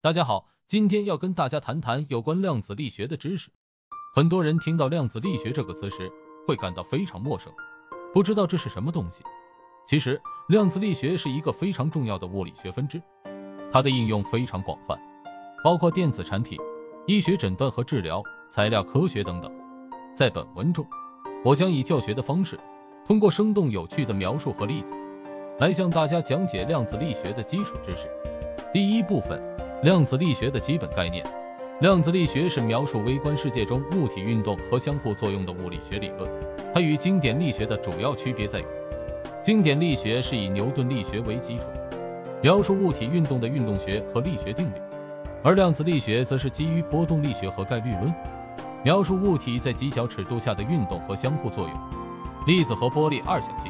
大家好，今天要跟大家谈谈有关量子力学的知识。很多人听到量子力学这个词时，会感到非常陌生，不知道这是什么东西。其实，量子力学是一个非常重要的物理学分支，它的应用非常广泛，包括电子产品、医学诊断和治疗、材料科学等等。在本文中，我将以教学的方式，通过生动有趣的描述和例子，来向大家讲解量子力学的基础知识。第一部分，量子力学的基本概念。量子力学是描述微观世界中物体运动和相互作用的物理学理论。它与经典力学的主要区别在于，经典力学是以牛顿力学为基础，描述物体运动的运动学和力学定律，而量子力学则是基于波动力学和概率论，描述物体在极小尺度下的运动和相互作用。粒子和波粒二象性。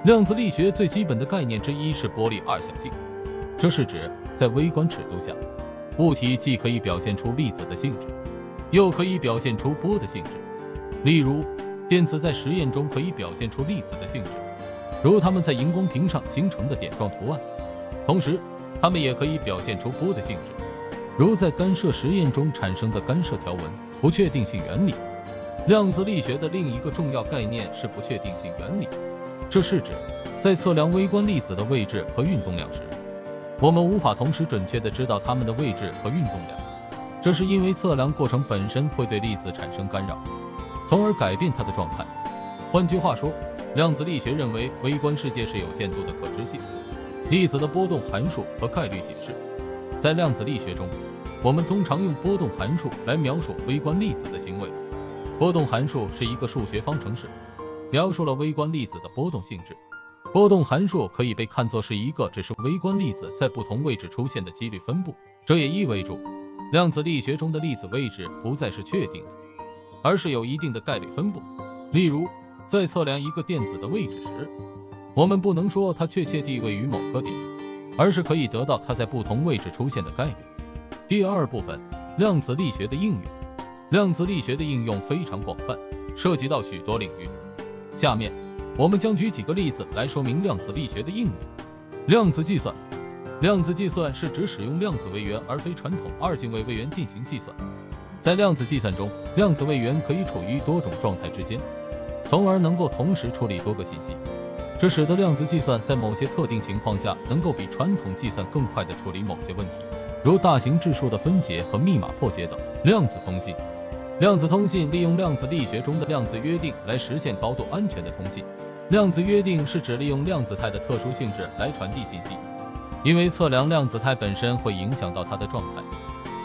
量子力学最基本的概念之一是波粒二象性，这是指在微观尺度下，物体既可以表现出粒子的性质，又可以表现出波的性质。例如，电子在实验中可以表现出粒子的性质，如它们在荧光屏上形成的点状图案；同时，它们也可以表现出波的性质，如在干涉实验中产生的干涉条纹。不确定性原理。量子力学的另一个重要概念是不确定性原理，这是指在测量微观粒子的位置和运动量时，我们无法同时准确地知道它们的位置和运动量，这是因为测量过程本身会对粒子产生干扰，从而改变它的状态。换句话说，量子力学认为微观世界是有限度的可知性，粒子的波动函数和概率解释。在量子力学中，我们通常用波动函数来描述微观粒子的行为。波动函数是一个数学方程式，描述了微观粒子的波动性质。波动函数可以被看作是一个只是微观粒子在不同位置出现的几率分布，这也意味着量子力学中的粒子位置不再是确定的，而是有一定的概率分布。例如，在测量一个电子的位置时，我们不能说它确切地位于某个点，而是可以得到它在不同位置出现的概率。第二部分，量子力学的应用。量子力学的应用非常广泛，涉及到许多领域。下面我们将举几个例子来说明量子力学的应用。量子计算。量子计算是指使用量子位元而非传统二进位位元进行计算。在量子计算中，量子位元可以处于多种状态之间，从而能够同时处理多个信息，这使得量子计算在某些特定情况下能够比传统计算更快地处理某些问题，如大型质数的分解和密码破解等。量子通信。量子通信利用量子力学中的量子约定来实现高度安全的通信。量子约定是指利用量子态的特殊性质来传递信息，因为测量量子态本身会影响到它的状态，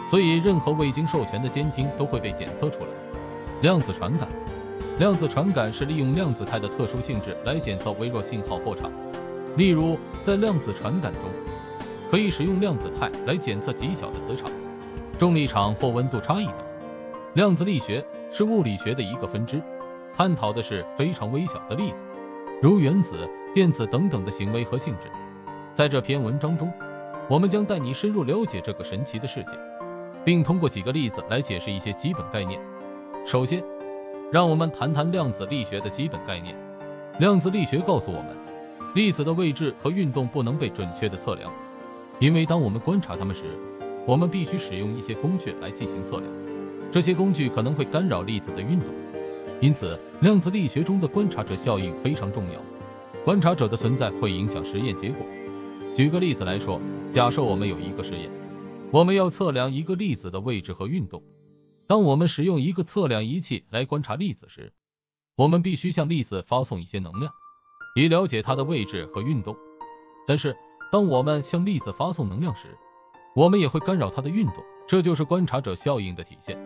所以任何未经授权的监听都会被检测出来。量子传感。量子传感是利用量子态的特殊性质来检测微弱信号波长，例如在量子传感中，可以使用量子态来检测极小的磁场、重力场或温度差异等。量子力学是物理学的一个分支，探讨的是非常微小的粒子，如原子、电子等等的行为和性质。在这篇文章中，我们将带你深入了解这个神奇的世界，并通过几个例子来解释一些基本概念。首先，让我们谈谈量子力学的基本概念。量子力学告诉我们，粒子的位置和运动不能被准确地测量，因为当我们观察它们时，我们必须使用一些工具来进行测量，这些工具可能会干扰粒子的运动。因此，量子力学中的观察者效应非常重要，观察者的存在会影响实验结果。举个例子来说，假设我们有一个实验，我们要测量一个粒子的位置和运动。当我们使用一个测量仪器来观察粒子时，我们必须向粒子发送一些能量，以了解它的位置和运动。但是，当我们向粒子发送能量时，我们也会干扰它的运动，这就是观察者效应的体现。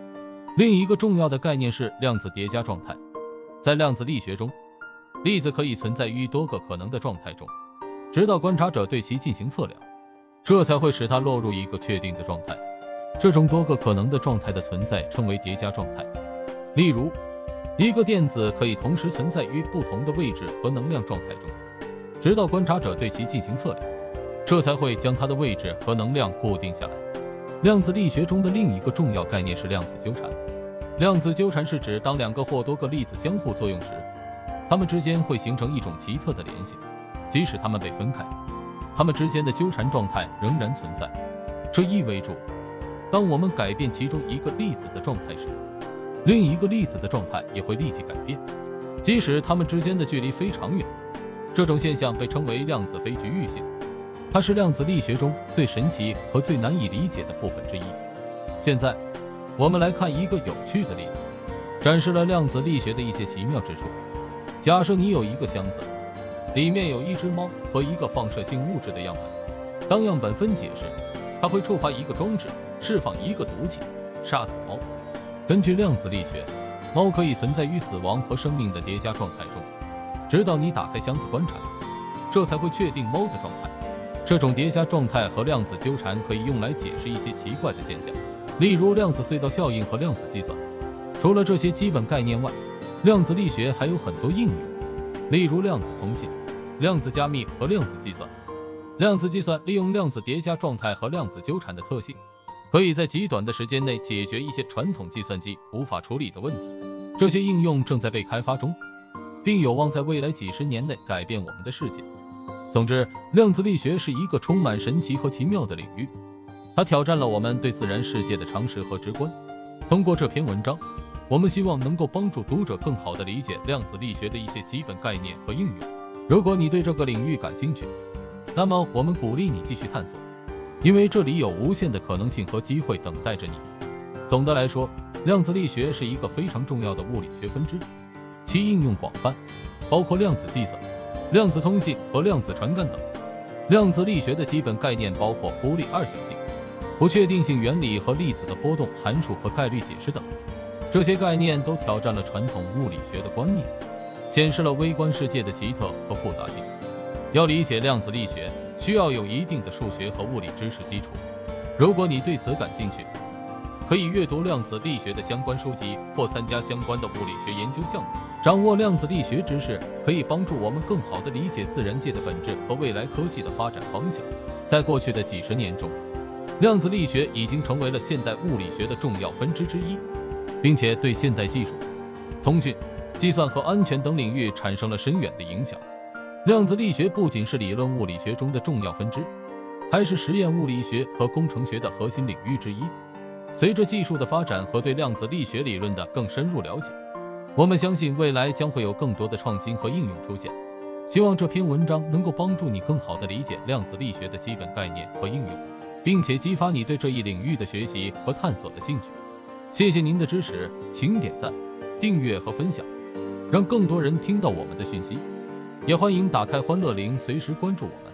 另一个重要的概念是量子叠加状态。在量子力学中，粒子可以存在于多个可能的状态中，直到观察者对其进行测量，这才会使它落入一个确定的状态。这种多个可能的状态的存在称为叠加状态。例如，一个电子可以同时存在于不同的位置和能量状态中，直到观察者对其进行测量，这才会将它的位置和能量固定下来。量子力学中的另一个重要概念是量子纠缠。量子纠缠是指当两个或多个粒子相互作用时，它们之间会形成一种奇特的联系，即使它们被分开，它们之间的纠缠状态仍然存在。这意味着，当我们改变其中一个粒子的状态时，另一个粒子的状态也会立即改变，即使它们之间的距离非常远。这种现象被称为量子非局域性，它是量子力学中最神奇和最难以理解的部分之一。现在，我们来看一个有趣的例子，展示了量子力学的一些奇妙之处。假设你有一个箱子，里面有一只猫和一个放射性物质的样本，当样本分解时，它会触发一个装置，释放一个毒气，杀死猫。根据量子力学，猫可以存在于死亡和生命的叠加状态中，直到你打开箱子观察，这才会确定猫的状态。这种叠加状态和量子纠缠可以用来解释一些奇怪的现象，例如量子隧道效应和量子计算。除了这些基本概念外，量子力学还有很多应用，例如量子通信、量子加密和量子计算。量子计算利用量子叠加状态和量子纠缠的特性，可以在极短的时间内解决一些传统计算机无法处理的问题。这些应用正在被开发中，并有望在未来几十年内改变我们的世界。总之，量子力学是一个充满神奇和奇妙的领域，它挑战了我们对自然世界的常识和直观。通过这篇文章，我们希望能够帮助读者更好地理解量子力学的一些基本概念和应用。如果你对这个领域感兴趣，那么我们鼓励你继续探索，因为这里有无限的可能性和机会等待着你。总的来说，量子力学是一个非常重要的物理学分支，其应用广泛，包括量子计算、量子通信和量子传感等。量子力学的基本概念包括波粒二象性、不确定性原理和粒子的波动函数和概率解释等。这些概念都挑战了传统物理学的观念，显示了微观世界的奇特和复杂性。要理解量子力学，需要有一定的数学和物理知识基础。如果你对此感兴趣，可以阅读量子力学的相关书籍或参加相关的物理学研究项目。掌握量子力学知识可以帮助我们更好地理解自然界的本质和未来科技的发展方向。在过去的几十年中，量子力学已经成为了现代物理学的重要分支之一，并且对现代技术、通讯、计算和安全等领域产生了深远的影响。量子力学不仅是理论物理学中的重要分支，还是实验物理学和工程学的核心领域之一。随着技术的发展和对量子力学理论的更深入了解，我们相信未来将会有更多的创新和应用出现。希望这篇文章能够帮助你更好地理解量子力学的基本概念和应用，并且激发你对这一领域的学习和探索的兴趣。谢谢您的支持，请点赞、订阅和分享，让更多人听到我们的讯息。也欢迎打开欢乐铃，随时关注我们。